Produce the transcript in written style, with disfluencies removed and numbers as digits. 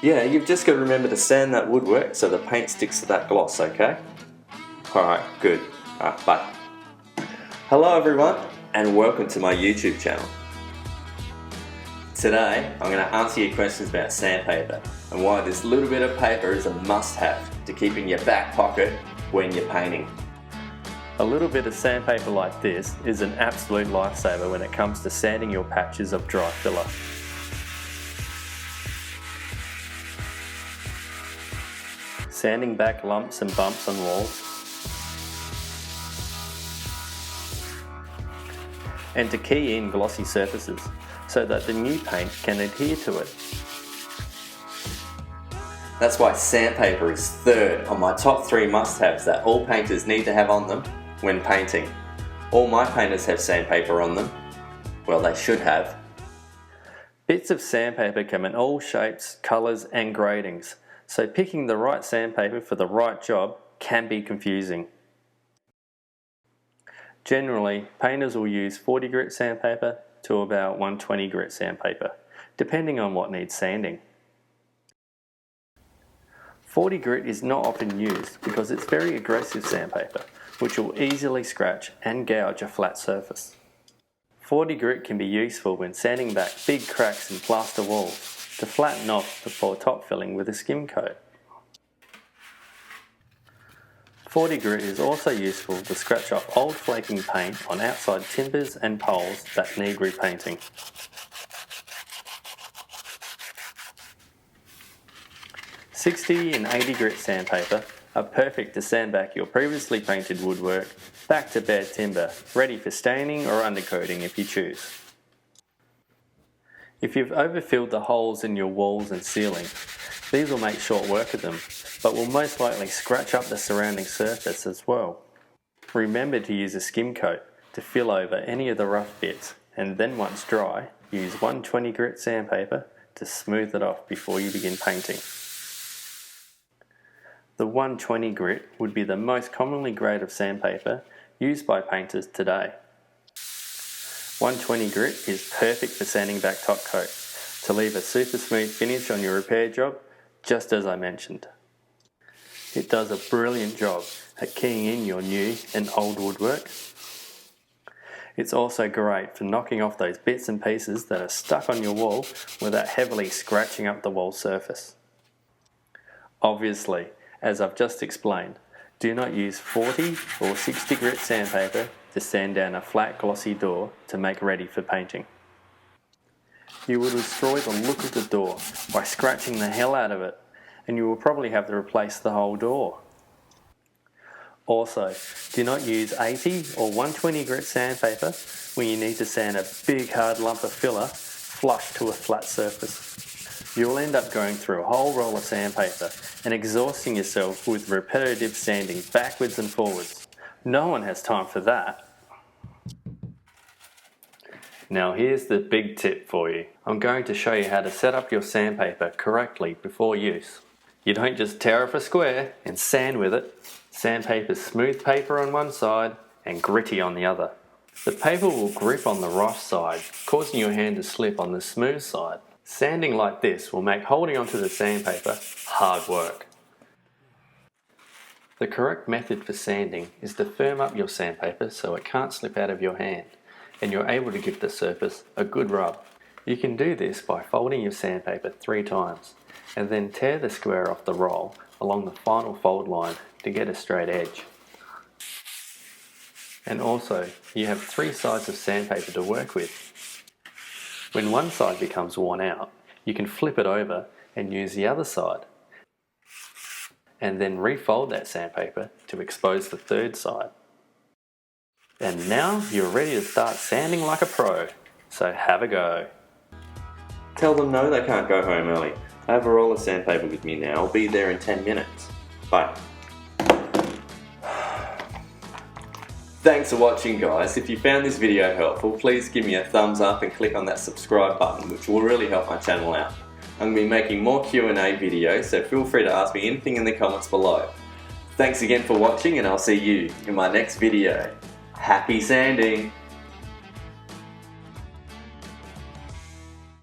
Yeah, you've just got to remember to sand that woodwork so the paint sticks to that gloss, okay? Alright, good. Alright, bye. Hello everyone, and welcome to my YouTube channel. Today, I'm going to answer your questions about sandpaper and why this little bit of paper is a must-have to keep in your back pocket when you're painting. A little bit of sandpaper like this is an absolute lifesaver when it comes to sanding your patches of dry filler. Sanding back lumps and bumps on walls, and to key in glossy surfaces so that the new paint can adhere to it. That's why sandpaper is third on my top 3 must-haves that all painters need to have on them when painting. All my painters have sandpaper on them. Well, they should have. Bits of sandpaper come in all shapes, colours and gradings, so picking the right sandpaper for the right job can be confusing. Generally, painters will use 40 grit sandpaper to about 120 grit sandpaper, depending on what needs sanding. 40 grit is not often used because it's very aggressive sandpaper, which will easily scratch and gouge a flat surface. 40 grit can be useful when sanding back big cracks in plaster walls to flatten off before top filling with a skim coat. 40 grit is also useful to scratch off old flaking paint on outside timbers and poles that need repainting. .60 and 80 grit sandpaper are perfect to sand back your previously painted woodwork back to bare timber, ready for staining or undercoating if you choose. If you've overfilled the holes in your walls and ceiling, these will make short work of them, but will most likely scratch up the surrounding surface as well. Remember to use a skim coat to fill over any of the rough bits, and then once dry, use 120 grit sandpaper to smooth it off before you begin painting. The 120 grit would be the most commonly grade of sandpaper used by painters today. 120 grit is perfect for sanding back top coat to leave a super smooth finish on your repair job, just as I mentioned. It does a brilliant job at keying in your new and old woodwork. It's also great for knocking off those bits and pieces that are stuck on your wall without heavily scratching up the wall surface. Obviously, as I've just explained, do not use 40 or 60 grit sandpaper to sand down a flat glossy door to make ready for painting. You will destroy the look of the door by scratching the hell out of it, and you will probably have to replace the whole door. Also, do not use 80 or 120 grit sandpaper when you need to sand a big hard lump of filler flush to a flat surface. You will end up going through a whole roll of sandpaper and exhausting yourself with repetitive sanding backwards and forwards. No one has time for that. Now here's the big tip for you. I'm going to show you how to set up your sandpaper correctly before use. You don't just tear off a square and sand with it. Sandpaper's smooth paper on one side and gritty on the other. The paper will grip on the rough side, causing your hand to slip on the smooth side. Sanding like this will make holding onto the sandpaper hard work. The correct method for sanding is to firm up your sandpaper so it can't slip out of your hand and you're able to give the surface a good rub. You can do this by folding your sandpaper 3 times and then tear the square off the roll along the final fold line to get a straight edge. And also, you have 3 sides of sandpaper to work with. When one side becomes worn out, you can flip it over and use the other side, and then refold that sandpaper to expose the 3rd side. And now you're ready to start sanding like a pro, so have a go. Tell them no, they can't go home early. I have a roll of sandpaper with me now. I'll be there in 10 minutes. Bye. Thanks for watching, guys. If you found this video helpful, please give me a thumbs up and click on that subscribe button, which will really help my channel out. I'm going to be making more Q&A videos, so feel free to ask me anything in the comments below. Thanks again for watching, and I'll see you in my next video. Happy sanding!